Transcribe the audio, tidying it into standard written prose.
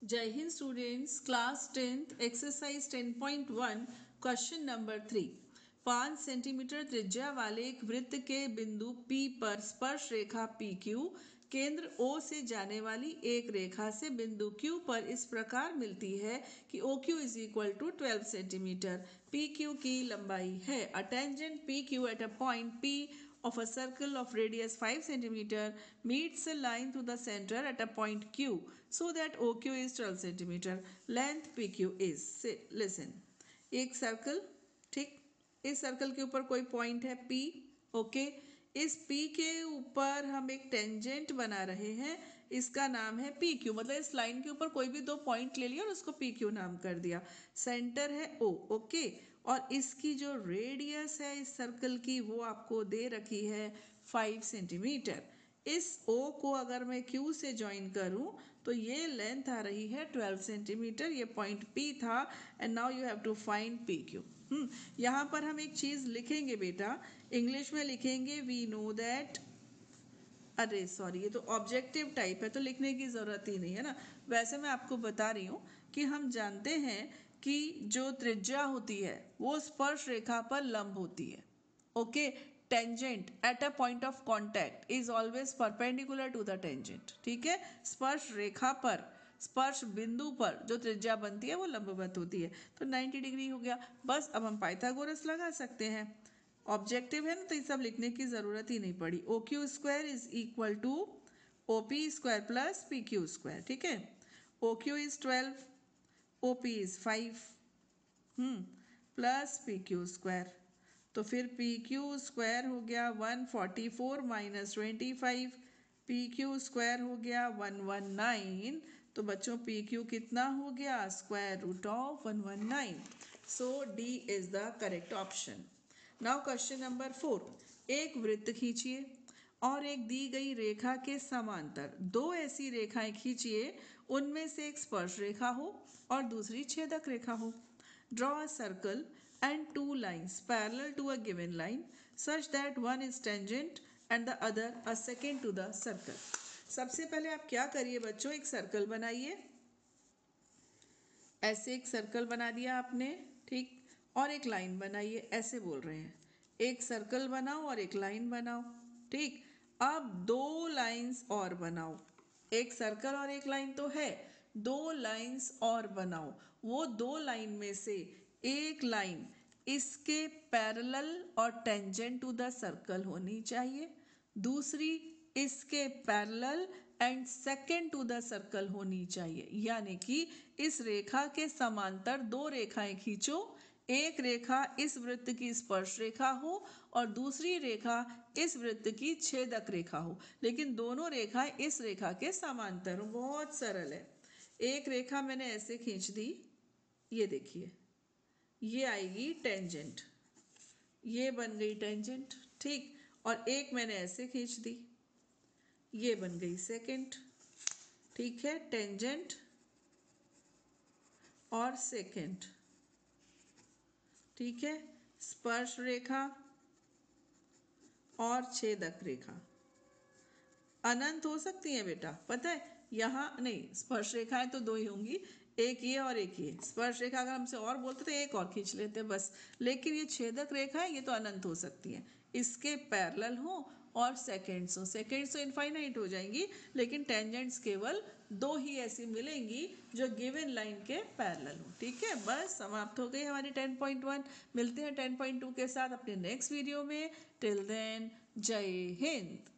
जय Hind students, class 10th exercise 10.1 question number 3। 5 centimetre त्रिज्या वाले एक वृत्त के बिंदु P पर स्पर्श रेखा PQ केंद्र O से जाने वाली एक रेखा से बिंदु Q पर इस प्रकार मिलती है कि OQ is equal to 12 centimetre. PQ की लंबाई है। A tangent PQ at a point P of a circle of radius 5 centimeter meets a line through the center at a point Q so that OQ is 12 centimeter. Length PQ is, listen, एक circle, ठीक, इस circle के ऊपर कोई point है P, okay. इस P के ऊपर हम एक टेंजेंट बना रहे हैं, इसका नाम है PQ। मतलब इस लाइन के ऊपर कोई भी दो पॉइंट ले लिया और उसको PQ नाम कर दिया। सेंटर है O, ओके। और इसकी जो रेडियस है इस सर्कल की वो आपको दे रखी है 5 सेंटीमीटर। इस O को अगर मैं Q से ज्वाइन करूं तो ये लेंथ आ रही है 12 सेंटीमीटर। ये पॉइंट P था and now you have to find PQ। यहाँ पर हम एक चीज़ लिखेंगे बेटा, इंग्लिश में लिखेंगे वी नो दैट, अरे सॉरी ये तो ऑब्जेक्टिव टाइप है तो लिखने की ज़रूरत ही नहीं है ना। वैसे मैं आपको बता रही हूँ कि हम जानते हैं कि जो त्रिज्या होती है वो स्पर्श रेखा पर लंब होती है, okay. Tangent at a point of contact is always perpendicular to the tangent, ठीक है। स्पर्श रेखा पर, स्पर्श बिंदु पर जो त्रिज्या बनती है वो लंबवत होती है। तो 90 डिग्री हो गया। बस अब हम पाइथागोरस लगा सकते हैं। ऑब्जेक्टिव है ना तो ये सब लिखने की ज़रूरत ही नहीं पड़ी। O Q square is equal to O P square plus P Q square, ठीक है। O Q is 12, O P is 5 plus P Q square. तो फिर पी क्यू स्क्वायर हो गया 144 माइनस 25, पी क्यू स्क्वायर हो गया 119। तो बच्चों पी क्यू कितना हो गया, square root of 119। So D is the correct option. Now question number 4। एक वृत्त खींचिए और एक दी गई रेखा के समांतर दो ऐसी रेखाएं खींचिए, उनमें से एक स्पर्श रेखा हो और दूसरी छेदक रेखा हो। Draw a circle and two lines parallel to a given line such that one is tangent and the other a secant to the circle. सबसे पहले आप क्या करिए बच्चों, एक सर्कल बनाइए। ऐसे एक सर्कल बना दिया आपने, ठीक। और एक लाइन बनाइए, ऐसे बोल रहे हैं। एक सर्कल बनाओ और एक लाइन बनाओ, ठीक। अब दो लाइंस और बनाओ। एक सर्कल और एक लाइन तो है, दो लाइंस और बनाओ। वो दो लाइन में से एक लाइन इसके पैरेलल और टेंजेंट टू द सर्कल होनी चाहिए, दूसरी इसके parallel and second to the circle होनी चाहिए। यानी कि इस रेखा के समांतर दो रेखाएं खींचो, एक रेखा इस वृत्त की स्पर्श रेखा हो और दूसरी रेखा इस वृत्त की छेदक रेखा हो, लेकिन दोनों रेखाएं इस रेखा के समांतर हो। बहुत सरल है। एक रेखा मैंने ऐसे खींच दी, ये देखिए, ये आएगी टेंजेंट, ये बन गई टेंजेंट, ठीक। और एक मैंने ऐसे खींच दी, ये बन गई सेकेंड, ठीक है। टेंजेंट और सेकेंड, ठीक है। स्पर्श रेखा और छेदक रेखा अनंत हो सकती है बेटा, पता है। यहाँ नहीं, स्पर्श रेखाएं तो दो ही होंगी, एक ये और एक ये। स्पर्श रेखा अगर हमसे और बोलते तो एक और खींच लेते बस, लेकिन ये छेदक रेखा है, ये तो अनंत हो सकती है। इसके पैरेलल हो और सेकेंड्स हो, सेकेंड्स तो इनफाइनाइट हो जाएंगी, लेकिन टेंजेंट्स केवल दो ही ऐसी मिलेंगी जो गिवन लाइन के पैरेलल हो, ठीक है। बस समाप्त हो गई हमारी 10.1। मिलते हैं 10.2 के साथ अपने नेक्स्ट वीडियो में। टिल देन जय हिंद।